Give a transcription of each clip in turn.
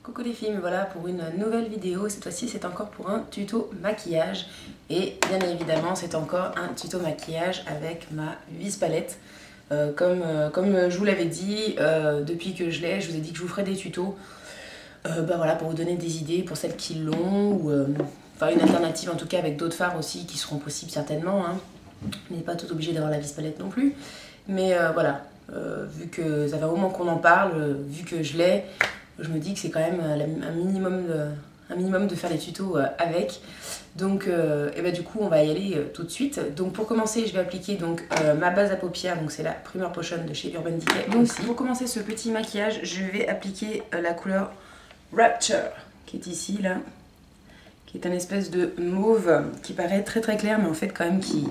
Coucou les filles, me voilà pour une nouvelle vidéo. Cette fois-ci c'est encore pour un tuto maquillage. Et bien évidemment c'est encore un tuto maquillage avec ma vis palette. Comme je vous l'avais dit, depuis que je l'ai, je vous ai dit que je vous ferai des tutos. Voilà, pour vous donner des idées pour celles qui l'ont. Ou enfin une alternative en tout cas avec d'autres fards aussi qui seront possibles certainement. Hein. On n'est pas tout obligé d'avoir la vis palette non plus. Mais voilà, vu que ça fait un moment qu'on en parle, vu que je l'ai, je me dis que c'est quand même un minimum de faire les tutos avec. Donc du coup on va y aller tout de suite. Donc pour commencer je vais appliquer ma base à paupières, donc c'est la Primer Potion de chez Urban Decay. Donc pour commencer ce petit maquillage je vais appliquer la couleur Rapture qui est ici là, qui est un espèce de mauve qui paraît très très clair mais en fait quand même qui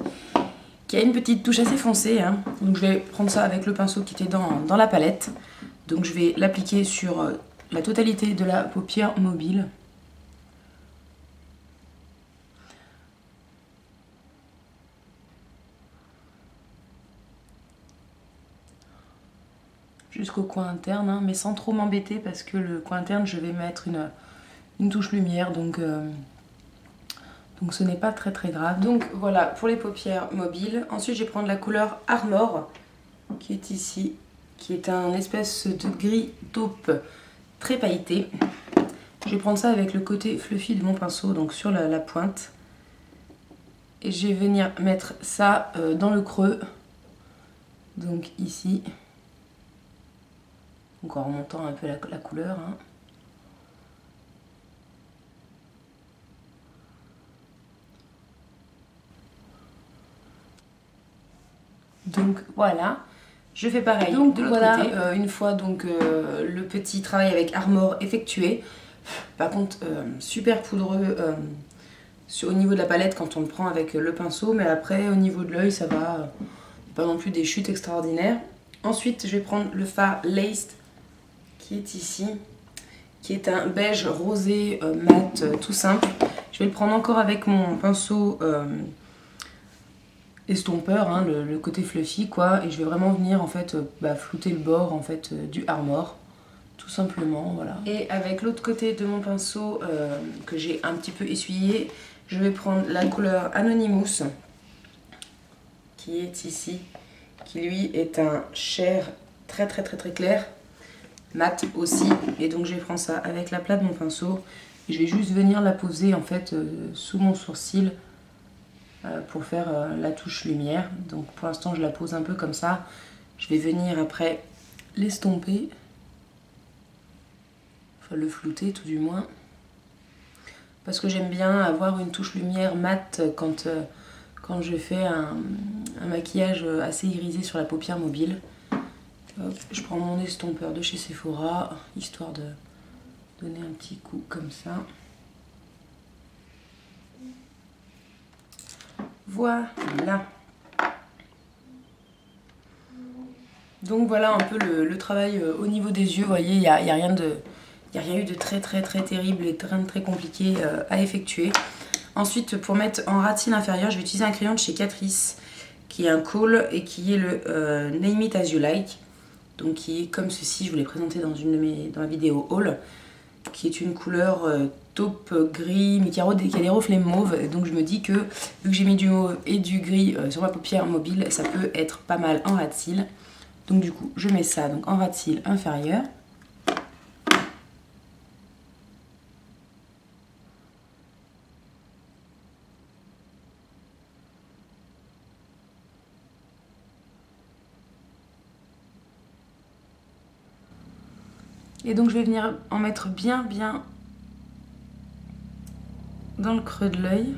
a une petite touche assez foncée. Hein. Donc je vais prendre ça avec le pinceau qui était dans la palette. Donc je vais l'appliquer sur la totalité de la paupière mobile. Jusqu'au coin interne, hein, mais sans trop m'embêter parce que le coin interne je vais mettre une touche lumière, donc ce n'est pas très très grave. Donc voilà pour les paupières mobiles. Ensuite je vais prendre la couleur Armor qui est ici, qui est un espèce de gris taupe très pailleté. Je vais prendre ça avec le côté fluffy de mon pinceau, donc sur la pointe. Et je vais venir mettre ça dans le creux, donc ici. Donc en remontant un peu la couleur. Hein. Donc voilà, je fais pareil donc, de l'autre côté. Une fois le petit travail avec Armor effectué, par contre super poudreux au niveau de la palette quand on le prend avec le pinceau, mais après au niveau de l'œil ça va, pas non plus des chutes extraordinaires. Ensuite je vais prendre le fard Laced qui est ici, qui est un beige rosé mat tout simple. Je vais le prendre encore avec mon pinceau estompeur, hein, le côté fluffy quoi, et je vais vraiment venir en fait flouter le bord en fait du Armor tout simplement, voilà. Et avec l'autre côté de mon pinceau que j'ai un petit peu essuyé, je vais prendre la couleur Anonymous qui est ici, qui lui est un chair très clair, mat aussi, et donc je vais prendre ça avec la plate de mon pinceau et je vais juste venir la poser en fait sous mon sourcil pour faire la touche lumière. Donc pour l'instant je la pose un peu comme ça, je vais venir après l'estomper, enfin le flouter tout du moins, parce que j'aime bien avoir une touche lumière mat quand je fais un maquillage assez irisé sur la paupière mobile. Hop, je prends mon estompeur de chez Sephora, histoire de donner un petit coup comme ça. Voilà. Donc voilà un peu le travail au niveau des yeux. Vous voyez, il n'y a rien eu de très terrible et très compliqué à effectuer. Ensuite, pour mettre en ras de cils inférieur, je vais utiliser un crayon de chez Catrice, qui est un Kohl et qui est le Name It As You Like. Donc qui est comme ceci, je vous l'ai présenté dans ma vidéo haul, qui est une couleur taupe gris, mais qui a des reflets mauves. Et donc je me dis que, vu que j'ai mis du mauve et du gris sur ma paupière mobile, ça peut être pas mal en ras de cils. Donc du coup, je mets ça en ras de cils inférieur. Et donc je vais venir en mettre bien dans le creux de l'œil.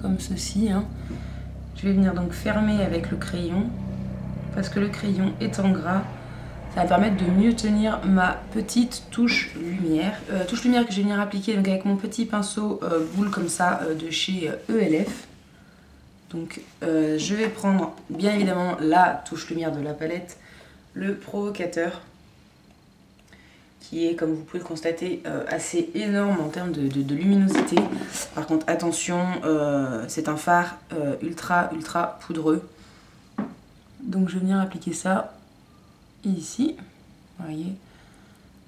Comme ceci. Hein. Je vais venir donc fermer avec le crayon, parce que le crayon étant gras, ça va permettre de mieux tenir ma petite touche lumière. Touche lumière que je vais venir appliquer donc avec mon petit pinceau boule comme ça de chez ELF. Donc je vais prendre bien évidemment la touche lumière de la palette, le provocateur, qui est, comme vous pouvez le constater, assez énorme en termes de luminosité. Par contre attention, c'est un fard ultra poudreux. Donc je vais venir appliquer ça ici, vous voyez.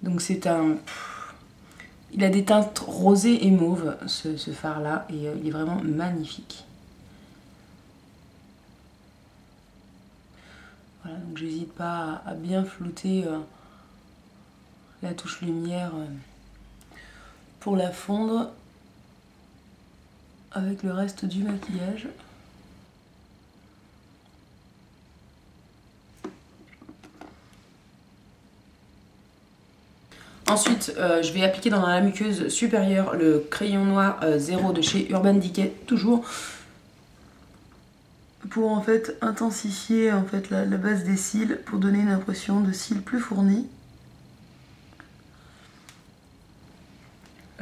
Donc c'est un... Il a des teintes rosées et mauves, ce fard là, et il est vraiment magnifique. Voilà, donc j'hésite pas à bien flouter la touche lumière pour la fondre avec le reste du maquillage. Ensuite, je vais appliquer dans la muqueuse supérieure le crayon noir 0 de chez Urban Decay, toujours pour en fait intensifier en fait la base des cils, pour donner une impression de cils plus fournis.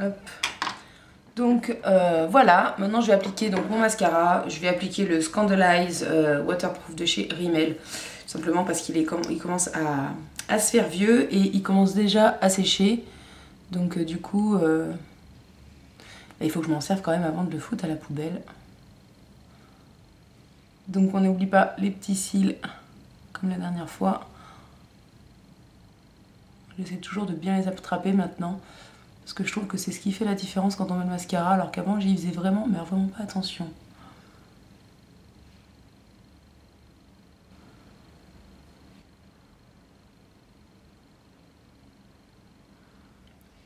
Hop. Donc voilà, maintenant je vais appliquer donc mon mascara. Je vais appliquer le Scandalize Waterproof de chez Rimmel, simplement parce qu'il commence à se faire vieux et il commence déjà à sécher. Donc du coup, il faut que je m'en serve quand même avant de le foutre à la poubelle. Donc on n'oublie pas les petits cils, comme la dernière fois. J'essaie toujours de bien les attraper maintenant, parce que je trouve que c'est ce qui fait la différence quand on met le mascara, alors qu'avant j'y faisais vraiment, mais vraiment pas attention.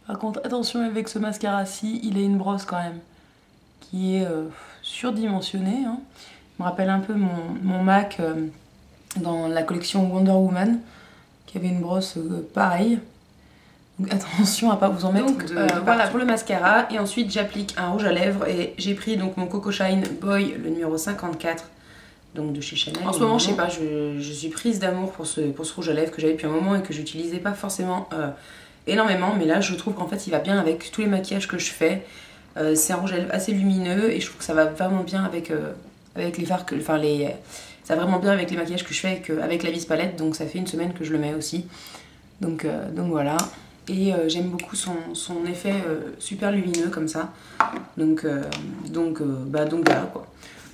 Par contre, attention avec ce mascara-ci, il a une brosse quand même qui est surdimensionnée, hein. Il me rappelle un peu mon MAC dans la collection Wonder Woman, qui avait une brosse pareille. Donc attention à pas vous en mettre. Donc voilà pour le mascara. Et ensuite j'applique un rouge à lèvres et j'ai pris donc mon Coco Shine Boy, le numéro 54, donc de chez Chanel. En ce moment je sais pas, je suis prise d'amour pour ce rouge à lèvres que j'avais depuis un moment et que j'utilisais pas forcément énormément, mais là je trouve qu'en fait il va bien avec tous les maquillages que je fais. C'est un rouge à lèvres assez lumineux et je trouve que ça va vraiment bien avec les fards, ça va vraiment bien avec les maquillages que je fais avec la Vis Palette, donc ça fait une semaine que je le mets aussi. Donc voilà. Et j'aime beaucoup son effet super lumineux comme ça. Donc voilà quoi.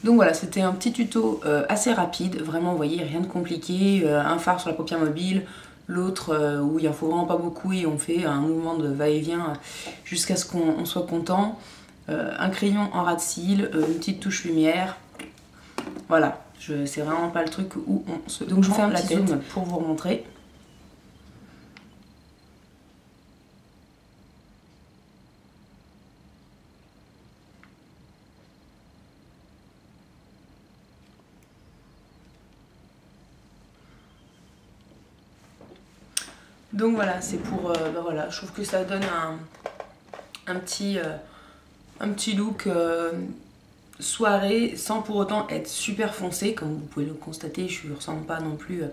Donc voilà, c'était un petit tuto assez rapide. Vraiment, vous voyez, rien de compliqué. Un fard sur la paupière mobile, l'autre où il en faut vraiment pas beaucoup et on fait un mouvement de va-et-vient jusqu'à ce qu'on soit content. Un crayon en ras de cils, une petite touche lumière. Voilà, c'est vraiment pas le truc où on se... Donc je vous fais un petit zoom pour vous remontrer. Donc voilà, c'est pour... voilà, je trouve que ça donne un petit look soirée sans pour autant être super foncé. Comme vous pouvez le constater, je ne ressemble pas non plus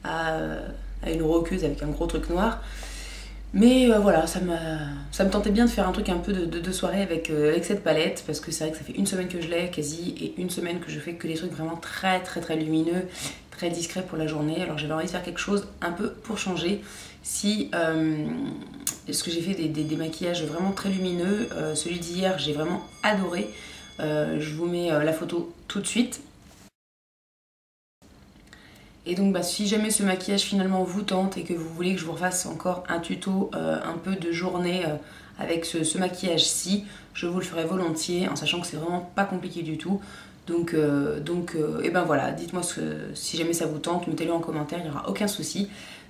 à une roqueuse avec un gros truc noir. Mais voilà, ça me tentait bien de faire un truc un peu de soirée avec cette palette, parce que c'est vrai que ça fait une semaine que je l'ai quasi, et une semaine que je fais que des trucs vraiment très lumineux, très discrets pour la journée. Alors j'avais envie de faire quelque chose un peu pour changer. Si parce que j'ai fait des maquillages vraiment très lumineux, celui d'hier j'ai vraiment adoré. Je vous mets la photo tout de suite. Et donc si jamais ce maquillage finalement vous tente et que vous voulez que je vous refasse encore un tuto un peu de journée avec ce maquillage-ci, je vous le ferai volontiers, en sachant que c'est vraiment pas compliqué du tout. Donc et ben voilà, dites-moi si jamais ça vous tente, mettez-le en commentaire, il n'y aura aucun souci.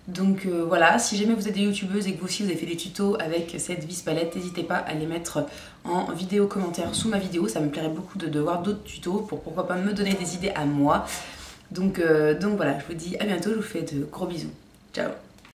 Donc voilà, si jamais vous êtes des youtubeuses et que vous aussi vous avez fait des tutos avec cette Vis Palette, n'hésitez pas à les mettre en vidéo commentaire sous ma vidéo, ça me plairait beaucoup de voir d'autres tutos pour pourquoi pas me donner des idées à moi. Donc voilà, je vous dis à bientôt, je vous fais de gros bisous. Ciao!